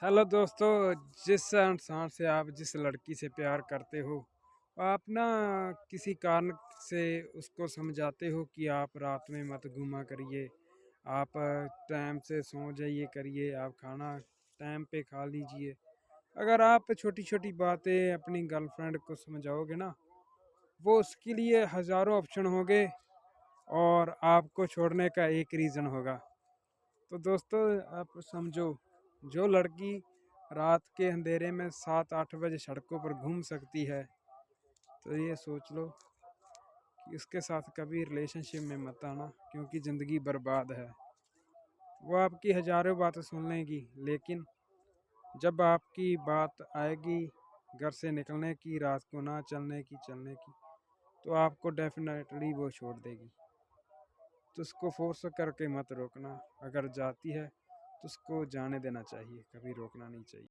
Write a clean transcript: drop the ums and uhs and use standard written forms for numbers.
Hello दोस्तों। जिस इंसान से आप जिस लड़की से प्यार करते हो, आप ना किसी कारण से उसको समझाते हो कि आप रात में मत घूमा करिए, आप टाइम से सो जाइए करिए, आप खाना टाइम पे खा लीजिए। अगर आप छोटी छोटी बातें अपनी गर्लफ्रेंड को समझाओगे ना, वो उसके लिए हज़ारों ऑप्शन होंगे और आपको छोड़ने का एक रीज़न होगा। तो दोस्तों, आप समझो, जो लड़की रात के अंधेरे में 7-8 बजे सड़कों पर घूम सकती है, तो ये सोच लो कि उसके साथ कभी रिलेशनशिप में मत आना, क्योंकि ज़िंदगी बर्बाद है। वो आपकी हज़ारों बातें सुन लेगी, लेकिन जब आपकी बात आएगी घर से निकलने की, रात को ना चलने की, तो आपको डेफिनेटली वो छोड़ देगी। तो उसको फोर्स करके मत रोकना। अगर जाती है तो उसको जाने देना चाहिए, कभी रोकना नहीं चाहिए।